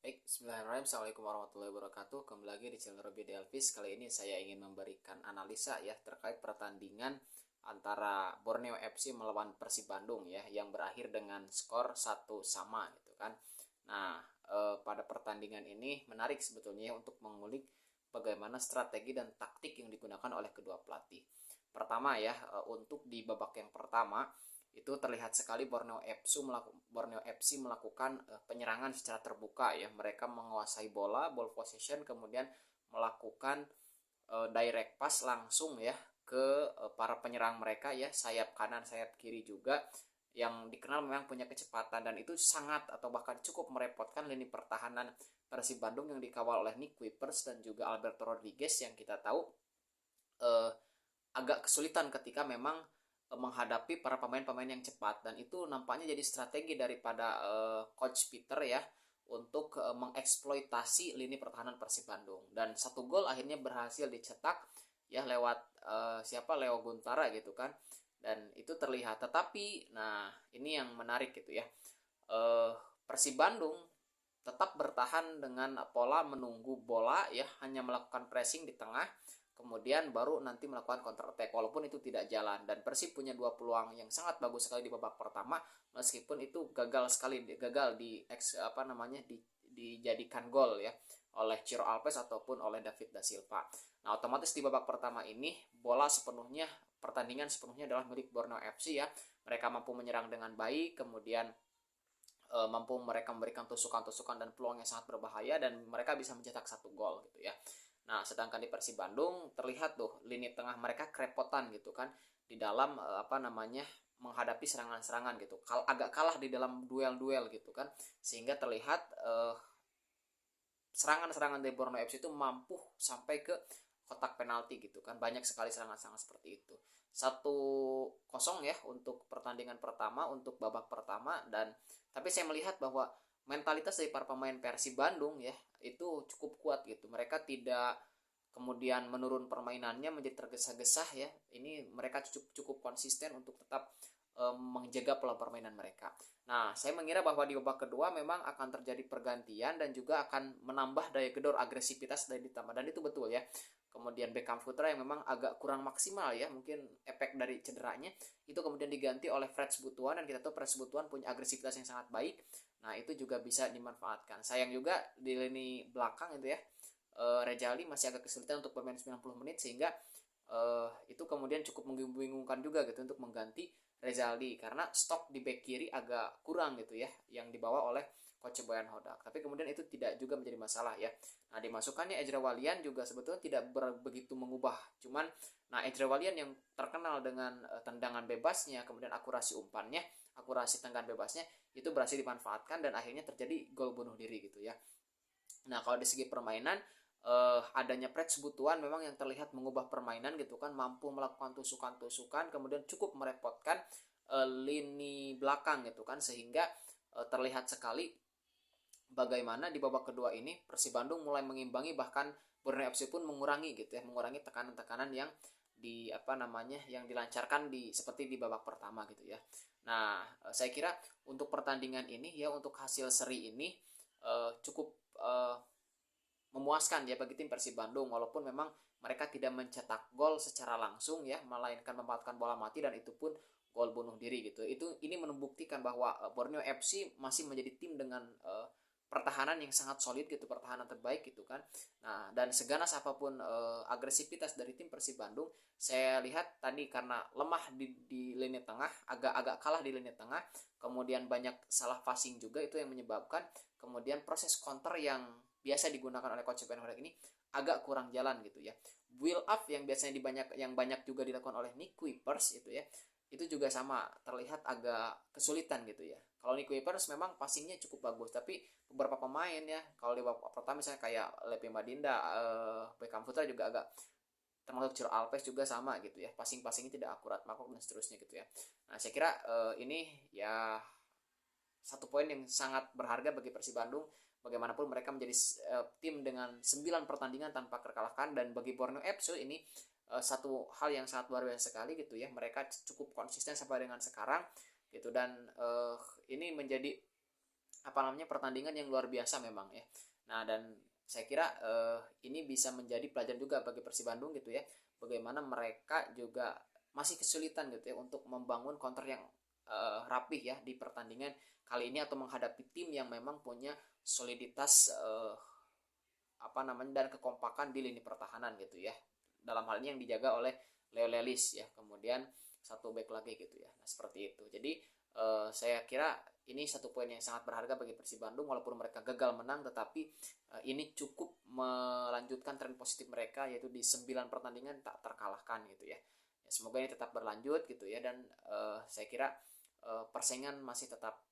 Baik, bismillahirrahmanirrahim. Assalamualaikum warahmatullahi wabarakatuh. Kembali lagi di channel Robi Delvis. Kali ini saya ingin memberikan analisa ya terkait pertandingan antara Borneo FC melawan Persib Bandung ya yang berakhir dengan skor 1-1 gitu kan. Nah, pada pertandingan ini menarik sebetulnya ya untuk mengulik bagaimana strategi dan taktik yang digunakan oleh kedua pelatih. Pertama ya, untuk di babak yang pertama itu terlihat sekali Borneo FC melakukan penyerangan secara terbuka ya. Mereka menguasai bola, ball possession, kemudian melakukan direct pass langsung ya ke para penyerang mereka ya, sayap kanan, sayap kiri juga yang dikenal memang punya kecepatan, dan itu sangat atau bahkan cukup merepotkan lini pertahanan Persib Bandung yang dikawal oleh Nick Kuipers dan juga Alberto Rodriguez yang kita tahu eh, agak kesulitan ketika memang menghadapi para pemain-pemain yang cepat, dan itu nampaknya jadi strategi daripada coach Peter ya untuk mengeksploitasi lini pertahanan Persib Bandung, dan satu gol akhirnya berhasil dicetak ya lewat siapa Leo Guntara gitu kan, dan itu terlihat. Tetapi nah ini yang menarik gitu ya, uh, Persib Bandung tetap bertahan dengan pola menunggu bola ya, hanya melakukan pressing di tengah, kemudian baru nanti melakukan counter attack walaupun itu tidak jalan. Dan Persib punya dua peluang yang sangat bagus sekali di babak pertama, meskipun itu gagal di dijadikan gol ya oleh Ciro Alves ataupun oleh David da Silva. Nah, otomatis di babak pertama ini pertandingan sepenuhnya adalah milik Borneo FC ya. Mereka mampu menyerang dengan baik, kemudian mampu mereka memberikan tusukan-tusukan dan peluang yang sangat berbahaya, dan mereka bisa mencetak satu gol gitu ya. Nah, sedangkan di Persib Bandung terlihat tuh lini tengah mereka kerepotan gitu kan di dalam menghadapi serangan-serangan gitu. Agak kalah di dalam duel-duel gitu kan, sehingga terlihat serangan-serangan dari Borneo FC itu mampu sampai ke kotak penalti gitu kan. Banyak sekali serangan-serangan seperti itu. 1-0 ya untuk pertandingan pertama, untuk babak pertama. Dan tapi saya melihat bahwa mentalitas dari para pemain Persib Bandung ya itu cukup kuat gitu. Mereka tidak kemudian menurun permainannya menjadi tergesa-gesa ya. Ini mereka cukup konsisten untuk tetap menjaga pola permainan mereka. Nah, saya mengira bahwa di babak kedua memang akan terjadi pergantian dan juga akan menambah daya gedor agresivitas dari ditambah, dan itu betul ya. Kemudian Beckham Putra yang memang agak kurang maksimal ya, mungkin efek dari cederanya, itu kemudian diganti oleh Fred Butuan, dan kita tahu Fred Butuan punya agresivitas yang sangat baik. Nah, itu juga bisa dimanfaatkan. Sayang juga di lini belakang itu ya, Rejali masih agak kesulitan untuk bermain 90 menit, sehingga itu kemudian cukup membingungkan juga gitu untuk mengganti Rezaldi, karena stok di back kiri agak kurang gitu ya yang dibawa oleh Coach Boyan Hodak. Tapi kemudian itu tidak juga menjadi masalah ya. Nah, dimasukkannya Ezra Walian juga sebetulnya tidak begitu mengubah. Cuman nah, Ezra Walian yang terkenal dengan tendangan bebasnya, kemudian akurasi umpannya, akurasi tendangan bebasnya itu berhasil dimanfaatkan dan akhirnya terjadi gol bunuh diri gitu ya. Nah, kalau di segi permainan, adanya Pret Sebutuan memang yang terlihat mengubah permainan gitu kan, mampu melakukan tusukan-tusukan, kemudian cukup merepotkan lini belakang gitu kan, sehingga terlihat sekali bagaimana di babak kedua ini Persib Bandung mulai mengimbangi, bahkan Borneo FC pun mengurangi gitu ya, mengurangi tekanan-tekanan yang yang dilancarkan seperti di babak pertama gitu ya. Nah, saya kira untuk pertandingan ini ya, untuk hasil seri ini cukup memuaskan ya bagi tim Persib Bandung, walaupun memang mereka tidak mencetak gol secara langsung ya, melainkan memanfaatkan bola mati, dan itu pun gol bunuh diri gitu. Ini membuktikan bahwa Borneo FC masih menjadi tim dengan pertahanan yang sangat solid gitu, pertahanan terbaik gitu kan. Nah, dan seganas apapun agresivitas dari tim Persib Bandung, saya lihat tadi karena lemah di lini tengah, agak kalah di lini tengah, kemudian banyak salah passing juga, itu yang menyebabkan kemudian proses counter yang biasa digunakan oleh coach Ben Hodak ini agak kurang jalan gitu ya. Build up yang biasanya banyak juga dilakukan oleh Nick Kuipers itu ya, itu juga sama terlihat agak kesulitan gitu ya. Kalau Nick Kuipers memang passingnya cukup bagus, tapi beberapa pemain ya, kalau di babak pertama misalnya kayak Lepi Madinda, Beckham Putra juga agak, termasuk Ciro Alves juga sama gitu ya, passingnya tidak akurat, makuk dan seterusnya gitu ya. Nah, saya kira ini ya satu poin yang sangat berharga bagi Persib Bandung. Bagaimanapun mereka menjadi tim dengan 9 pertandingan tanpa terkalahkan, dan bagi Borneo FC ini satu hal yang sangat luar biasa sekali gitu ya. Mereka cukup konsisten sampai dengan sekarang gitu, dan ini menjadi pertandingan yang luar biasa memang ya. Nah, dan saya kira ini bisa menjadi pelajaran juga bagi Persib Bandung gitu ya, bagaimana mereka juga masih kesulitan gitu ya untuk membangun counter yang rapih ya di pertandingan kali ini, atau menghadapi tim yang memang punya soliditas dan kekompakan di lini pertahanan gitu ya. Dalam hal ini yang dijaga oleh Leo Lelis ya, kemudian satu back lagi gitu ya. Nah, seperti itu. Jadi saya kira ini satu poin yang sangat berharga bagi Persib Bandung, walaupun mereka gagal menang, tetapi ini cukup melanjutkan tren positif mereka, yaitu di 9 pertandingan tak terkalahkan gitu ya. Semoga ini tetap berlanjut gitu ya, dan saya kira persaingan masih tetap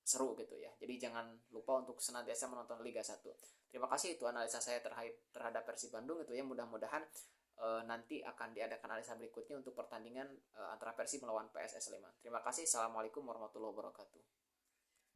seru gitu ya. Jadi jangan lupa untuk senantiasa menonton Liga 1. Terima kasih, itu analisa saya terhadap Persib Bandung itu ya. Mudah-mudahan nanti akan diadakan analisa berikutnya untuk pertandingan antara Persib melawan PSS Sleman. Terima kasih. Assalamualaikum warahmatullahi wabarakatuh.